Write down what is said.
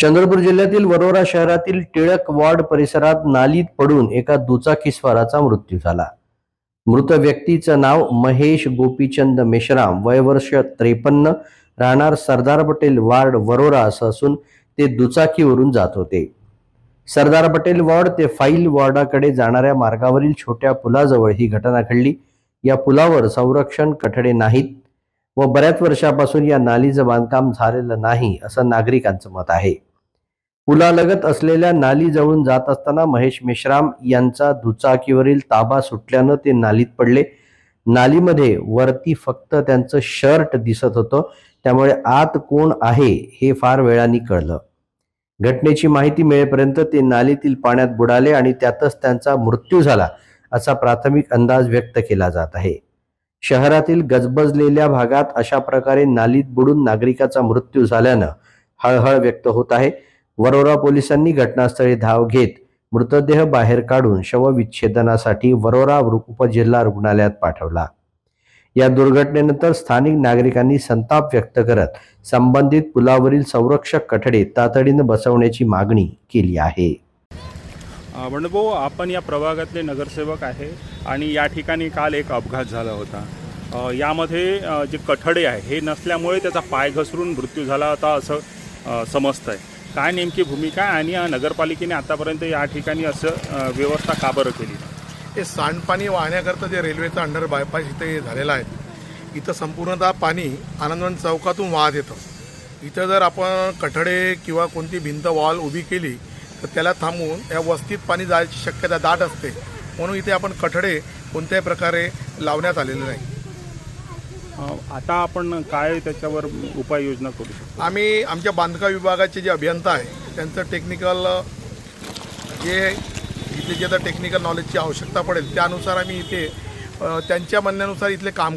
चंद्रपूर जिल्ह्यातील वरोरा शहरातील टिळक वॉर्ड परिसरात नालीत पडून एका दुचाकीस्वाराचा मृत्यू झाला. मृत व्यक्तीचं नाव महेश गोपीचंद मेश्राम, वय वर्ष 53, राहणार सरदार पटेल वार्ड वरोरा असं असून ते दुचाकीवरून जात होते. सरदार पटेल वॉर्ड ते फाईल वॉर्डाकडे जाणाऱ्या मार्गावरील छोट्या पुलाजवळ ही घटना घडली. या पुलावर संरक्षण कठडे नाहीत व बऱ्याच वर्षापासून या नालीचं बांधकाम झालेलं नाही असं नागरिकांचं मत आहे. पुलालगत असलेल्या नालीजवळून जात असताना महेश मेश्राम यांचा दुचाकीवरील ताबा सुटल्यानं ते नालीत पडले. नालीमध्ये वरती फक्त त्यांचं शर्ट दिसत होतं, त्यामुळे आत कोण आहे हे फार वेळाने कळलं. घटनेची माहिती मिळेपर्यंत ते नालीतील पाण्यात बुडाले आणि त्यातच त्यांचा मृत्यू झाला असा प्राथमिक अंदाज व्यक्त केला जात आहे. शहरातील गजबजलेल्या भागात अशा प्रकारे नालीत बुडून नागरिकाचा मृत्यू झाल्यानं हळहळ व्यक्त होत आहे. वरोरा पोलिसांनी घटनास्थळी धाव घेत मृतदेह बाहेर काढून शवविच्छेदनासाठी वरोरा उपजिल्हा रुग्णालयात पाठवला. या दुर्घटनेनंतर स्थानिक नागरिकांनी संताप व्यक्त करत संबंधित पुलावरील संरक्षक कठडे तातडीने बसवण्याची मागणी केली आहे. बंडभाऊ, आपण या प्रभागातले नगरसेवक आहे आणि या ठिकाणी काल एक अपघात झाला होता. यामध्ये जे कठडे आहे हे नसल्यामुळे त्याचा पाय घसरून मृत्यू झाला होता असं समजतं आहे. काय नेमकी भूमिका आहे आणि नगरपालिकेने आतापर्यंत या ठिकाणी असं व्यवस्था का बरं केली? हे सांडपाणी वाहण्याकरता जे रेल्वेचा अंडर बायपास इथे झालेला आहे, इथं संपूर्णतः पाणी आनंदवन चौकातून वाहत येतं. इथं जर आपण कठडे किंवा कोणती भिंत वॉल उभी केली तर त्याला थांबवून या वस्तीत पाणी जायची शक्यता दाट असते. म्हणून इथे आपण कठडे कोणत्याही प्रकारे लावण्यात आलेले नाही. आता आपण काय त्याच्यावर उपाययोजना करू शकतो? आम्ही आमच्या बांधकाम विभागाचे जे अभियंता आहे त्यांचं टेक्निकल जे इथे जे आता टेक्निकल नॉलेजची आवश्यकता पडेल त्यानुसार आम्ही इथे त्यांच्या म्हणण्यानुसार इथले काम